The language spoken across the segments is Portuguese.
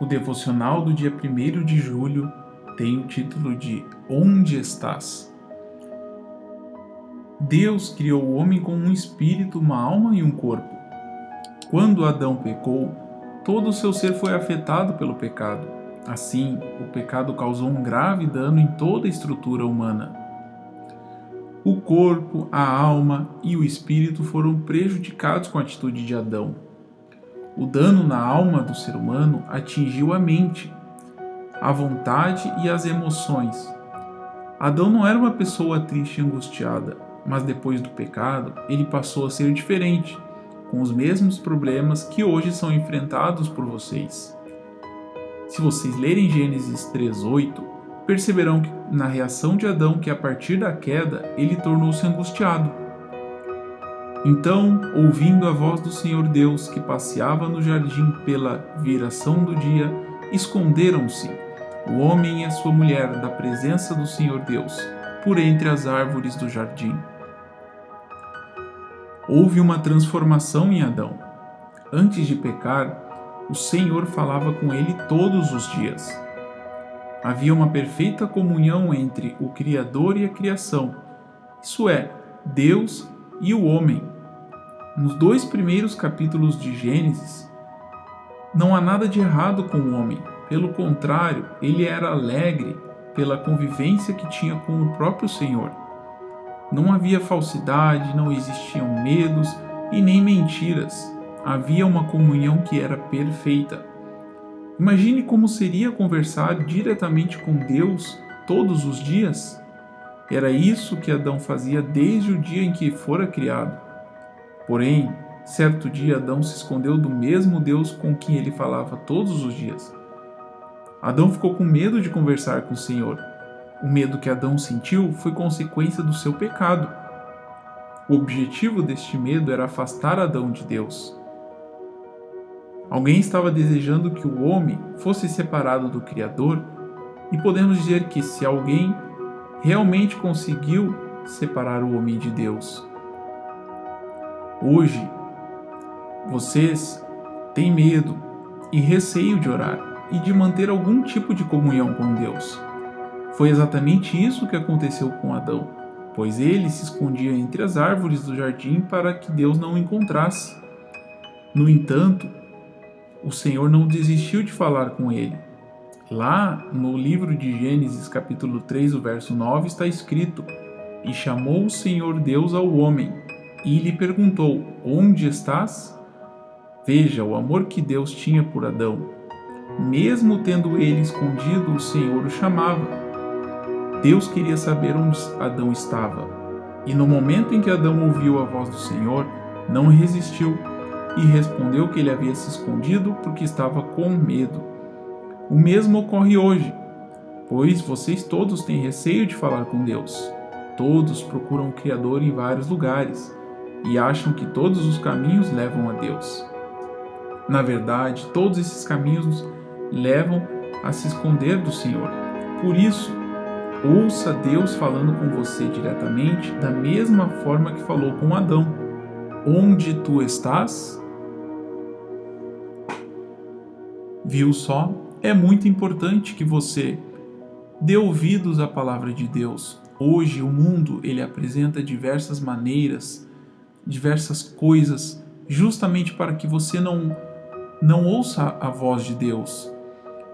O devocional do dia 1º de julho tem o título de Onde estás? Deus criou o homem com um espírito, uma alma e um corpo. Quando Adão pecou, todo o seu ser foi afetado pelo pecado. Assim, o pecado causou um grave dano em toda a estrutura humana. O corpo, a alma e o espírito foram prejudicados com a atitude de Adão. O dano na alma do ser humano atingiu a mente, a vontade e as emoções. Adão não era uma pessoa triste e angustiada, mas depois do pecado, ele passou a ser diferente, com os mesmos problemas que hoje são enfrentados por vocês. Se vocês lerem Gênesis 3:8, perceberão na reação de Adão que a partir da queda ele tornou-se angustiado. Então, ouvindo a voz do Senhor Deus que passeava no jardim pela viração do dia, esconderam-se o homem e a sua mulher da presença do Senhor Deus, por entre as árvores do jardim. Houve uma transformação em Adão. Antes de pecar, o Senhor falava com ele todos os dias. Havia uma perfeita comunhão entre o Criador e a criação, isso é, Deus e o homem. Nos 2 primeiros capítulos de Gênesis, não há nada de errado com o homem. Pelo contrário, ele era alegre pela convivência que tinha com o próprio Senhor. Não havia falsidade, não existiam medos e nem mentiras. Havia uma comunhão que era perfeita. Imagine como seria conversar diretamente com Deus todos os dias. Era isso que Adão fazia desde o dia em que fora criado. Porém, certo dia Adão se escondeu do mesmo Deus com quem ele falava todos os dias. Adão ficou com medo de conversar com o Senhor. O medo que Adão sentiu foi consequência do seu pecado. O objetivo deste medo era afastar Adão de Deus. Alguém estava desejando que o homem fosse separado do Criador, e podemos dizer que se alguém realmente conseguiu separar o homem de Deus. Hoje, vocês têm medo e receio de orar e de manter algum tipo de comunhão com Deus. Foi exatamente isso que aconteceu com Adão, pois ele se escondia entre as árvores do jardim para que Deus não o encontrasse. No entanto, o Senhor não desistiu de falar com ele. Lá no livro de Gênesis, capítulo 3, o verso 9, está escrito: "E chamou o Senhor Deus ao homem, e lhe perguntou: Onde estás?" Veja o amor que Deus tinha por Adão. Mesmo tendo ele escondido, o Senhor o chamava. Deus queria saber onde Adão estava. E no momento em que Adão ouviu a voz do Senhor, não resistiu e respondeu que ele havia se escondido porque estava com medo. O mesmo ocorre hoje, pois vocês todos têm receio de falar com Deus. Todos procuram o Criador em vários lugares e acham que todos os caminhos levam a Deus. Na verdade, todos esses caminhos levam a se esconder do Senhor. Por isso, ouça Deus falando com você diretamente da mesma forma que falou com Adão. Onde tu estás? Viu só? É muito importante que você dê ouvidos à palavra de Deus. Hoje o mundo ele apresenta diversas maneiras, diversas coisas, justamente para que você não ouça a voz de Deus.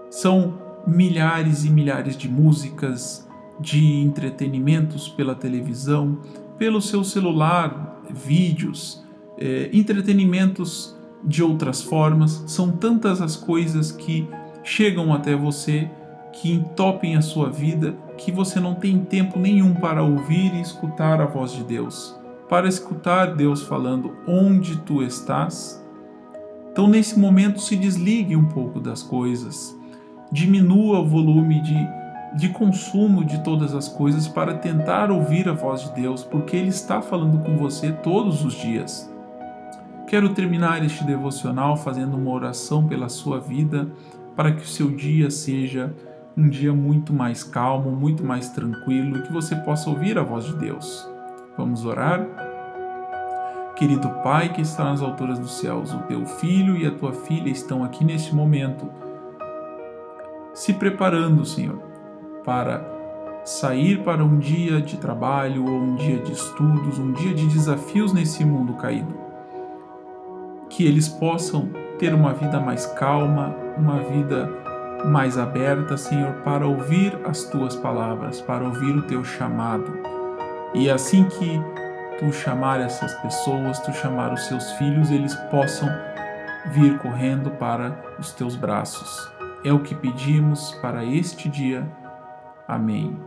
São milhares e milhares de músicas, de entretenimentos pela televisão, pelo seu celular, vídeos, entretenimentos de outras formas. São tantas as coisas que chegam até você, que entopem a sua vida, que você não tem tempo nenhum para ouvir e escutar a voz de Deus, para escutar Deus falando: onde tu estás? Então, nesse momento, se desligue um pouco das coisas, diminua o volume de consumo de todas as coisas para tentar ouvir a voz de Deus, porque Ele está falando com você todos os dias. Quero terminar este devocional fazendo uma oração pela sua vida, para que o seu dia seja um dia muito mais calmo, muito mais tranquilo, e que você possa ouvir a voz de Deus. Vamos orar? Querido Pai que está nas alturas dos céus, o teu filho e a tua filha estão aqui neste momento, se preparando, Senhor, para sair para um dia de trabalho ou um dia de estudos, um dia de desafios nesse mundo caído. Que eles possam ter uma vida mais calma, uma vida mais aberta, Senhor, para ouvir as Tuas palavras, para ouvir o Teu chamado. E assim que Tu chamar essas pessoas, Tu chamar os Seus filhos, eles possam vir correndo para os Teus braços. É o que pedimos para este dia. Amém.